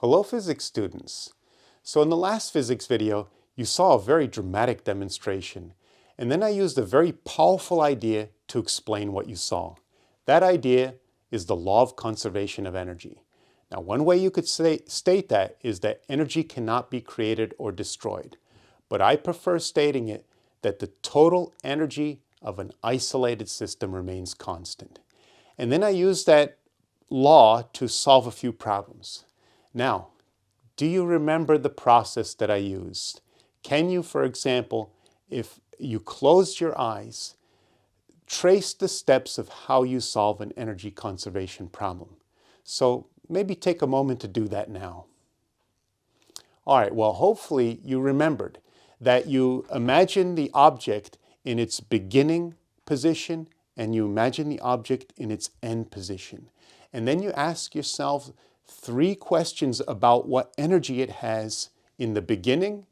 Hello physics students. So in the last physics video, you saw a very dramatic demonstration, and then I used a very powerful idea to explain what you saw. That idea is the law of conservation of energy. Now, one way you could state that is that energy cannot be created or destroyed, but I prefer stating it that the total energy of an isolated system remains constant. And then I used that law to solve a few problems. Now, do you remember the process that I used? Can you, for example, if you closed your eyes, trace the steps of how you solve an energy conservation problem? So maybe take a moment to do that now. All right, well, hopefully you remembered that you imagine the object in its beginning position and you imagine the object in its end position. And then you ask yourself 3 questions about what energy it has in the beginning: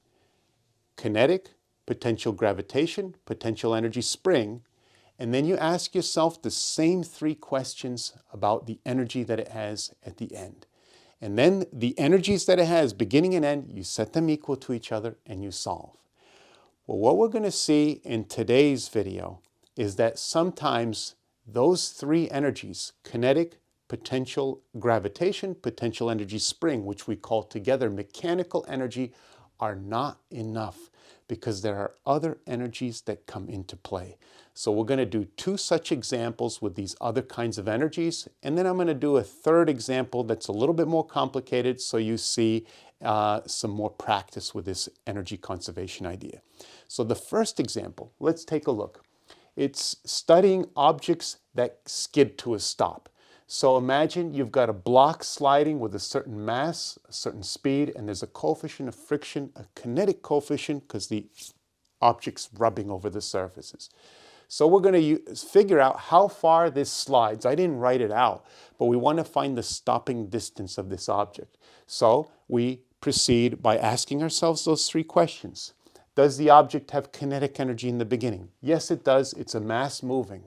kinetic, potential gravitation, potential energy spring. And then you ask yourself the same 3 questions about the energy that it has at the end. And then the energies that it has, beginning and end, you set them equal to each other and you solve. Well, what we're going to see in today's video is that sometimes those 3 energies, kinetic, potential gravitation, potential energy spring, which we call together mechanical energy, are not enough because there are other energies that come into play. So we're going to do 2 such examples with these other kinds of energies, and then I'm going to do a 3rd example that's a little bit more complicated so you see some more practice with this energy conservation idea. So the first example, let's take a look. It's studying objects that skid to a stop. So imagine you've got a block sliding with a certain mass, a certain speed, and there's a coefficient of friction, a kinetic coefficient, because the object's rubbing over the surfaces. So we're going to figure out how far this slides. I didn't write it out, but we want to find the stopping distance of this object. So we proceed by asking ourselves those 3 questions. Does the object have kinetic energy in the beginning? Yes, it does. It's a mass moving.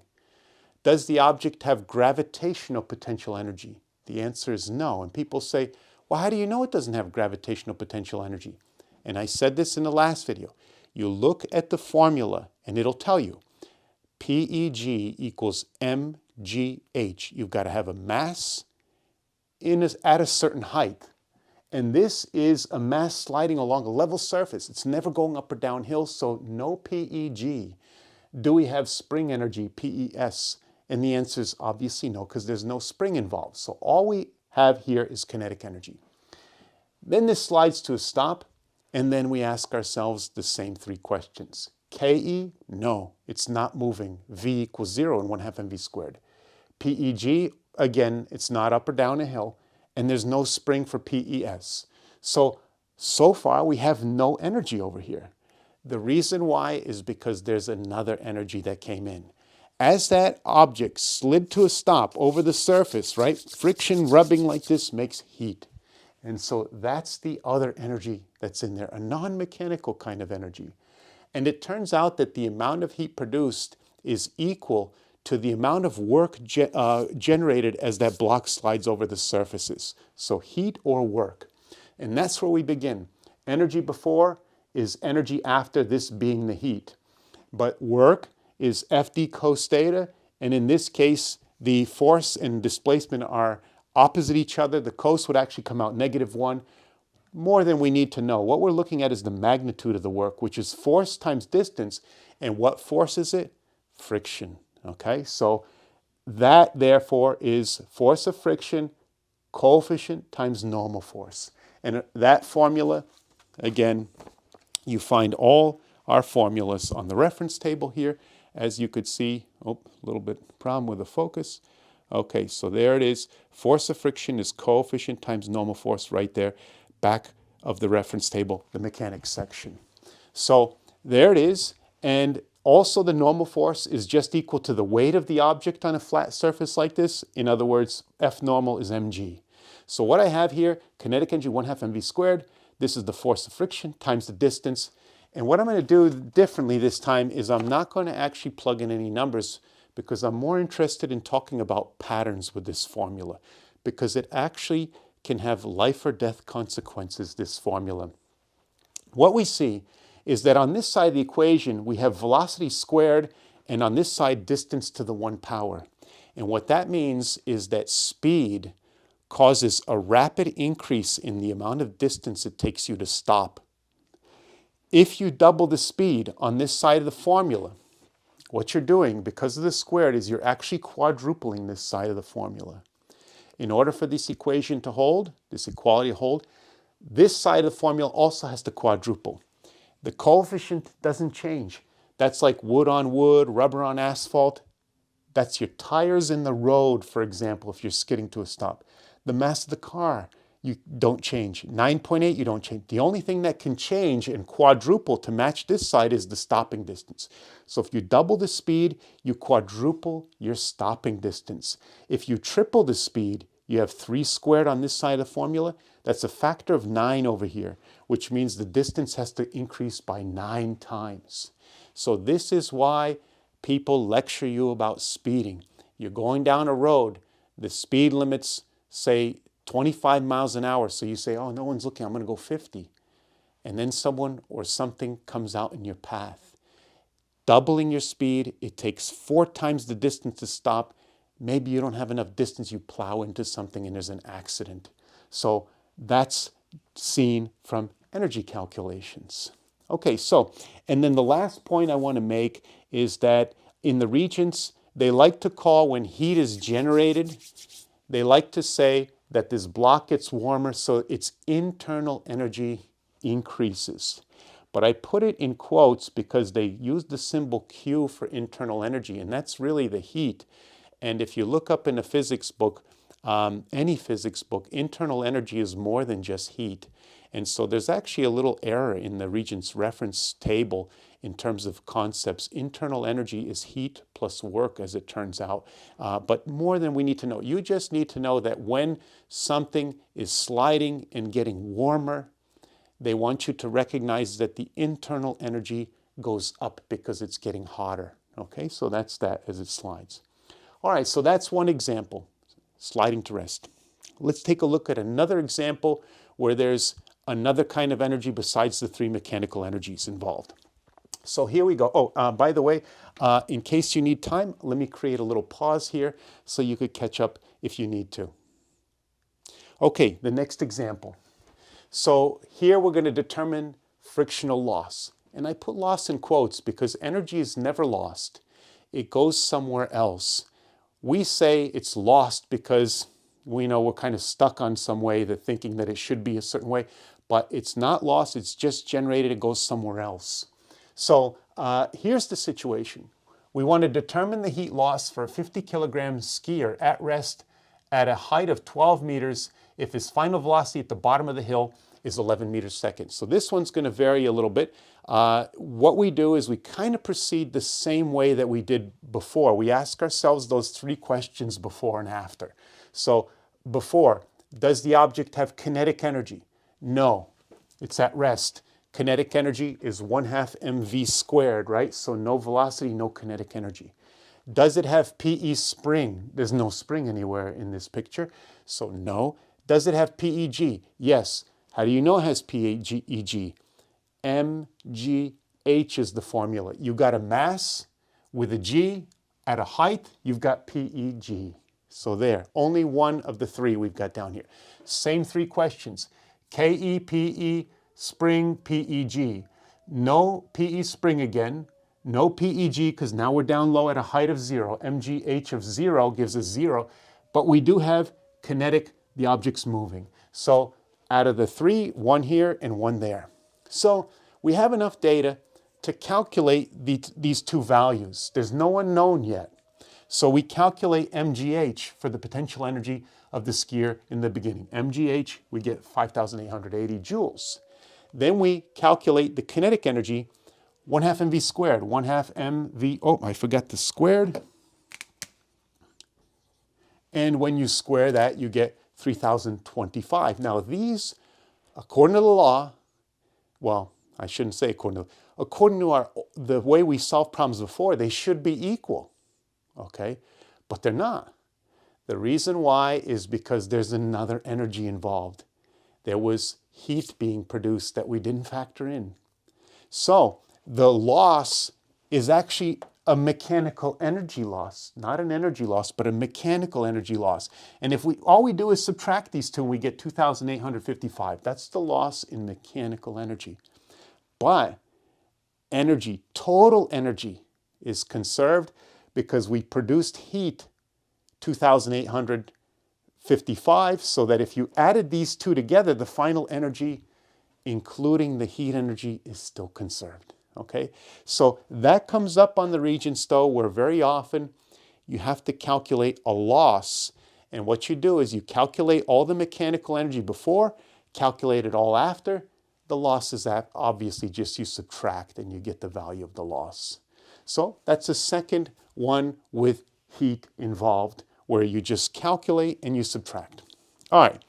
Does the object have gravitational potential energy? The answer is no. And people say, well, how do you know it doesn't have gravitational potential energy? And I said this in the last video. You look at the formula and it'll tell you PEG equals mgh. You've got to have a mass at a certain height. And this is a mass sliding along a level surface. It's never going up or downhill, so no PEG. Do we have spring energy, PES? And the answer is obviously no, because there's no spring involved. So all we have here is kinetic energy. Then this slides to a stop, and then we ask ourselves the same 3 questions. KE? No, it's not moving. V equals 0 and 1/2 mv squared. PEG? Again, it's not up or down a hill, and there's no spring for PES. So far we have no energy over here. The reason why is because there's another energy that came in. As that object slid to a stop over the surface, right? Friction rubbing like this makes heat. And so that's the other energy that's in there, a non-mechanical kind of energy. And it turns out that the amount of heat produced is equal to the amount of work generated as that block slides over the surfaces. So heat or work. And that's where we begin. Energy before is energy after, this being the heat. But work is FD cos theta, and in this case, the force and displacement are opposite each other. The cos would actually come out -1. More than we need to know. What we're looking at is the magnitude of the work, which is force times distance. And what force is it? Friction. Okay, so that therefore is force of friction, coefficient times normal force. And that formula, again, you find all our formulas on the reference table here. As you could see, a little bit problem with the focus. Okay, so there it is. Force of friction is coefficient times normal force right there, back of the reference table, the mechanics section. So there it is. And also the normal force is just equal to the weight of the object on a flat surface like this. In other words, F normal is mg. So what I have here, kinetic energy 1/2 mv squared. This is the force of friction times the distance. And what I'm going to do differently this time is I'm not going to actually plug in any numbers because I'm more interested in talking about patterns with this formula, because it actually can have life or death consequences, this formula. What we see is that on this side of the equation, we have velocity squared, and on this side, distance to the 1 power. And what that means is that speed causes a rapid increase in the amount of distance it takes you to stop. If you double the speed on this side of the formula, what you're doing, because of the squared, is you're actually quadrupling this side of the formula. In order for this equation to hold, this equality to hold, this side of the formula also has to quadruple. The coefficient doesn't change. That's like wood on wood, rubber on asphalt. That's your tires in the road, for example, if you're skidding to a stop. The mass of the car, you don't change. 9.8, you don't change. The only thing that can change and quadruple to match this side is the stopping distance. So if you double the speed, you quadruple your stopping distance. If you triple the speed, you have 3 squared on this side of the formula. That's a factor of 9 over here, which means the distance has to increase by 9 times. So this is why people lecture you about speeding. You're going down a road, the speed limit's, say, 25 miles an hour. So you say, oh, no one's looking, I'm going to go 50. And then someone or something comes out in your path. Doubling your speed, it takes 4 times the distance to stop. Maybe you don't have enough distance, you plow into something and there's an accident. So that's seen from energy calculations. Okay, so, and then the last point I want to make is that in the Regents, they like to call, when heat is generated, they like to say that this block gets warmer, so its internal energy increases. But I put it in quotes because they use the symbol Q for internal energy, and that's really the heat. And if you look up in a physics book, any physics book, internal energy is more than just heat. And so there's actually a little error in the Regents reference table in terms of concepts. Internal energy is heat plus work, as it turns out. But more than we need to know. You just need to know that when something is sliding and getting warmer, they want you to recognize that the internal energy goes up because it's getting hotter. Okay, so that's that as it slides. All right, so that's one example, sliding to rest. Let's take a look at another example where there's another kind of energy besides the 3 mechanical energies involved. So here we go. Oh, by the way, in case you need time, let me create a little pause here so you could catch up if you need to. Okay, the next example. So here we're going to determine frictional loss. And I put loss in quotes because energy is never lost. It goes somewhere else. We say it's lost because we know we're kind of stuck on some way, that thinking that it should be a certain way, but it's not lost, it's just generated, it goes somewhere else. So here's the situation. We want to determine the heat loss for a 50 kilogram skier at rest at a height of 12 meters if his final velocity at the bottom of the hill is 11 meters a second. So this one's going to vary a little bit. What we do is we kind of proceed the same way that we did before. We ask ourselves those 3 questions before and after. So before, does the object have kinetic energy? No, it's at rest. Kinetic energy is 1/2 mv squared, right? So no velocity, no kinetic energy. Does it have PE spring? There's no spring anywhere in this picture, so no. Does it have PEG? Yes. How do you know it has PEG? mgh is the formula. You got a mass with a g at a height, you've got PEG. So there, only one of the 3 we've got down here. Same 3 questions. KE, PE, spring, PEG. No PE spring again. No PEG because now we're down low at a height of 0. mgh of 0 gives us 0. But we do have kinetic, the object's moving. So out of the 3, 1 here and 1 there. So we have enough data to calculate these 2 values. There's no unknown yet. So we calculate mgh for the potential energy of the skier in the beginning. mgh, we get 5,880 joules. Then we calculate the kinetic energy, 1/2 mv squared, 1/2 mv, oh, I forgot the squared. And when you square that, you get 3,025. Now these, according to the law, well, I shouldn't say according to the way we solved problems before, they should be equal, okay? But they're not. The reason why is because there's another energy involved. There was heat being produced that we didn't factor in. So the loss is actually a mechanical energy loss, not an energy loss, but a mechanical energy loss. And if all we do is subtract these two, and we get 2,855. That's the loss in mechanical energy. But energy, total energy, is conserved because we produced heat 2,855, so that if you added these two together, the final energy, including the heat energy, is still conserved. Okay, so that comes up on the Regents, though, where very often you have to calculate a loss. And what you do is you calculate all the mechanical energy before, calculate it all after. The loss is obviously just you subtract and you get the value of the loss. So that's the second one with heat involved, where you just calculate and you subtract. All right,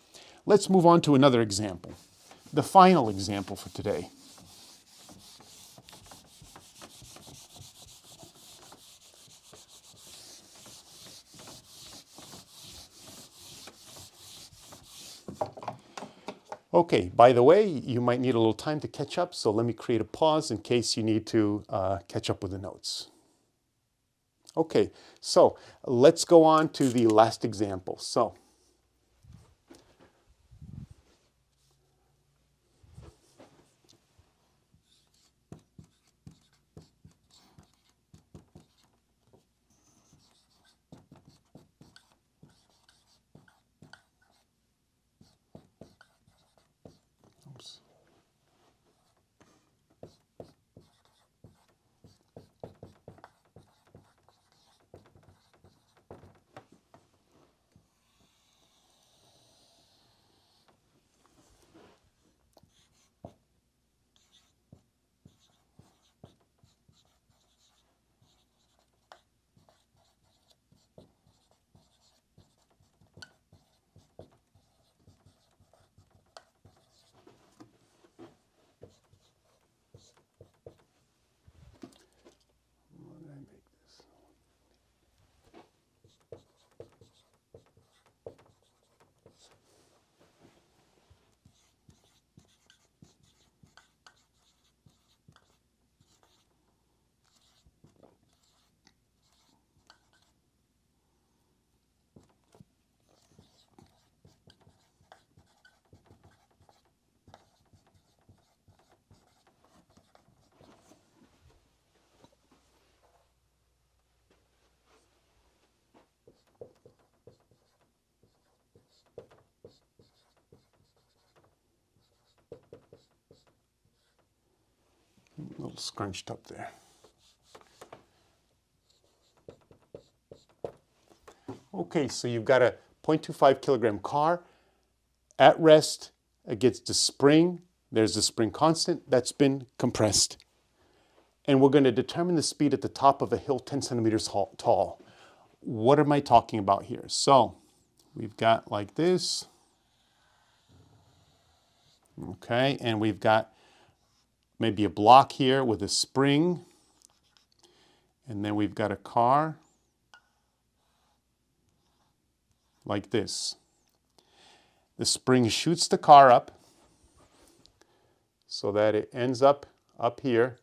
let's move on to another example. The final example for today. Okay, by the way, you might need a little time to catch up, so let me create a pause in case you need to catch up with the notes. Okay, so let's go on to the last example. So, oops. A little scrunched up there. Okay, so you've got a 0.25 kilogram car at rest against a spring. There's a spring constant that's been compressed. And we're going to determine the speed at the top of a hill 10 centimeters tall. What am I talking about here? So we've got like this. Okay, and we've got maybe a block here with a spring. And then we've got a car like this. The spring shoots the car up so that it ends up here.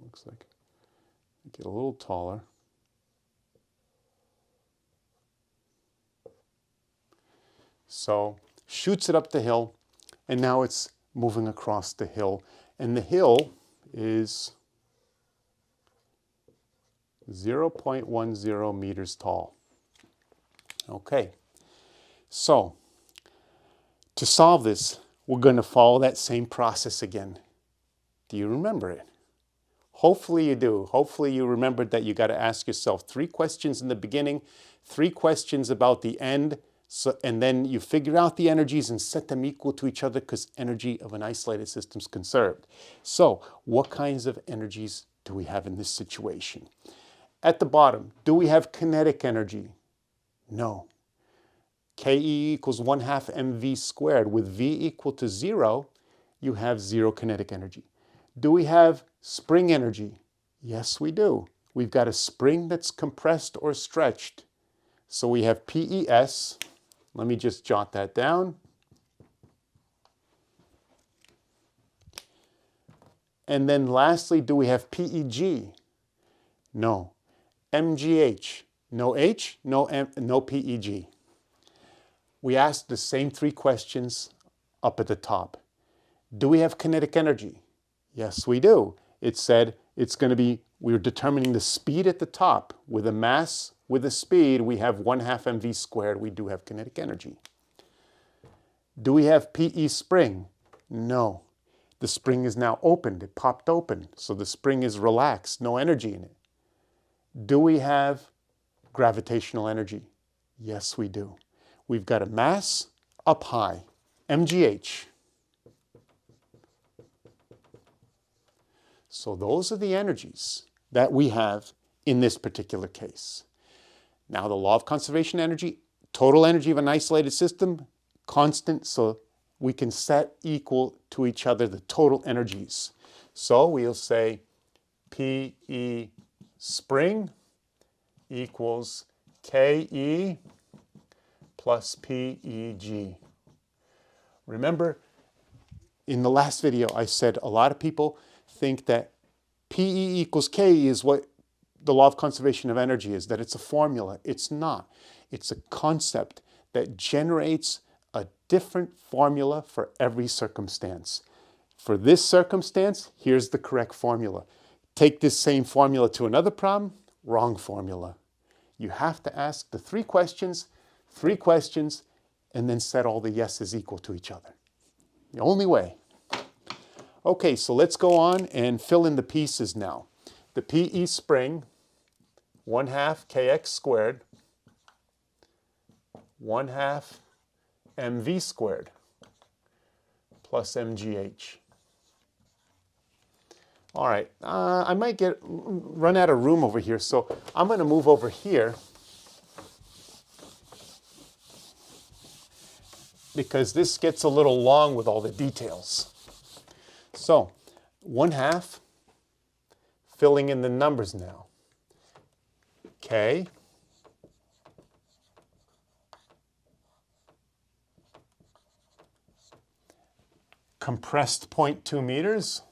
Looks like get a little taller. So shoots it up the hill, and now it's moving across the hill. And the hill is 0.10 meters tall. Okay, so to solve this, we're going to follow that same process again. Do you remember it? Hopefully you do. Hopefully you remembered that you got to ask yourself 3 questions in the beginning, 3 questions about the end, and then you figure out the energies and set them equal to each other, because energy of an isolated system is conserved. So what kinds of energies do we have in this situation? At the bottom, do we have kinetic energy? No. Ke equals 1/2 mv squared. With v equal to 0, you have zero kinetic energy. Do we have spring energy? Yes, we do. We've got a spring that's compressed or stretched. So we have PES. Let me just jot that down. And then lastly, do we have PEG? No. MGH. No H, no M, no PEG. We asked the same three questions up at the top. Do we have kinetic energy? Yes, we do. It said it's going to be, we're determining the speed at the top. With a mass, with a speed, we have 1/2 mv squared. We do have kinetic energy. Do we have PE spring? No. The spring is now opened. It popped open. So the spring is relaxed. No energy in it. Do we have gravitational energy? Yes, we do. We've got a mass up high, MGH. So those are the energies that we have in this particular case. Now the law of conservation energy, total energy of an isolated system, constant, so we can set equal to each other the total energies. So we'll say PE spring equals KE plus PEG. Remember, in the last video I said a lot of people think that PE equals KE is what the law of conservation of energy is, that it's a formula. It's not. It's a concept that generates a different formula for every circumstance. For this circumstance, here's the correct formula. Take this same formula to another problem, wrong formula. You have to ask the three questions, and then set all the yeses equal to each other. The only way. Okay, so let's go on and fill in the pieces now. The PE spring, 1/2 kx squared, 1/2 mv squared plus mgh. All right, I might run out of room over here, so I'm going to move over here because this gets a little long with all the details. So 1/2, filling in the numbers now. K compressed 0.2 meters.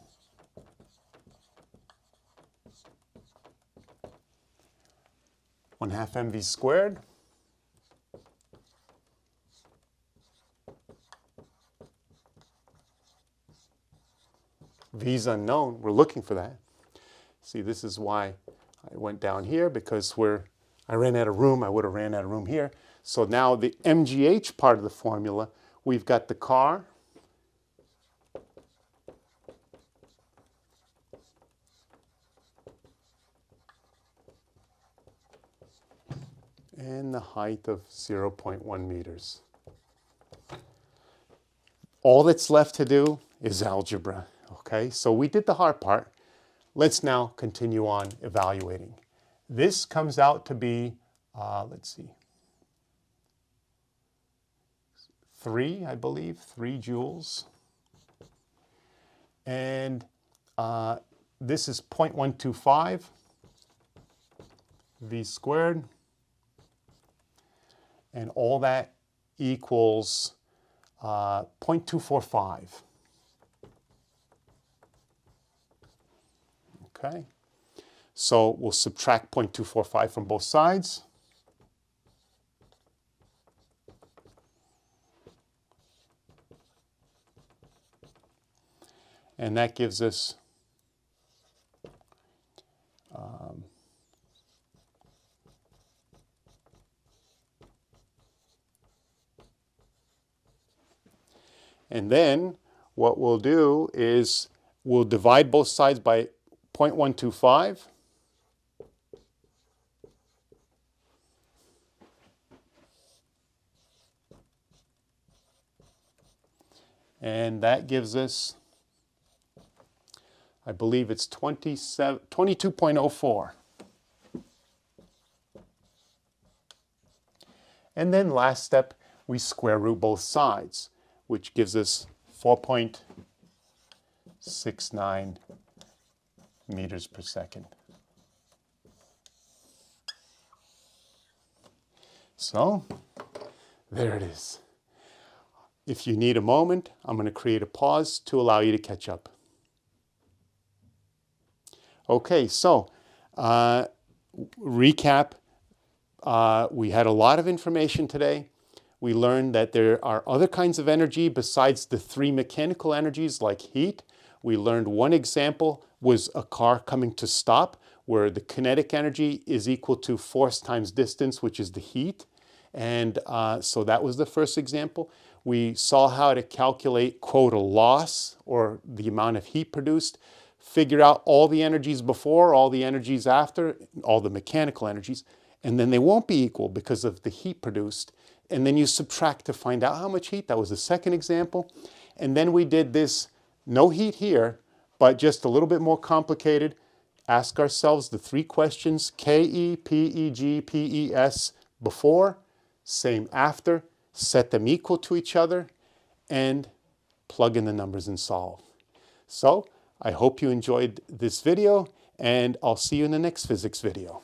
One half mv squared. V's unknown. We're looking for that. See, this is why I went down here, because I ran out of room. I would have ran out of room here. So now the MGH part of the formula, we've got the car, and the height of 0.1 meters. All that's left to do is algebra. Okay, so we did the hard part. Let's now continue on evaluating. This comes out to be, let's see, 3, I believe, 3 joules. And this is 0.125 v squared. And all that equals 0.245. Okay, so we'll subtract 0.245 from both sides. And that gives us and then what we'll do is we'll divide both sides by 0.125. And that gives us, I believe it's 22.04. And then last step, we square root both sides, which gives us 4.0 0.69 meters per second. So, there it is. If you need a moment, I'm going to create a pause to allow you to catch up. Okay, so recap. We had a lot of information today. We learned that there are other kinds of energy besides the three mechanical energies like heat. We learned one example was a car coming to stop, where the kinetic energy is equal to force times distance, which is the heat. And so that was the first example. We saw how to calculate, quote, a loss, or the amount of heat produced, figure out all the energies before, all the energies after, all the mechanical energies, and then they won't be equal because of the heat produced. And then you subtract to find out how much heat. That was the second example. And then we did this, no heat here, but just a little bit more complicated. Ask ourselves the three questions, KE, PEG, PES before, same after, set them equal to each other, and plug in the numbers and solve. So I hope you enjoyed this video, and I'll see you in the next physics video.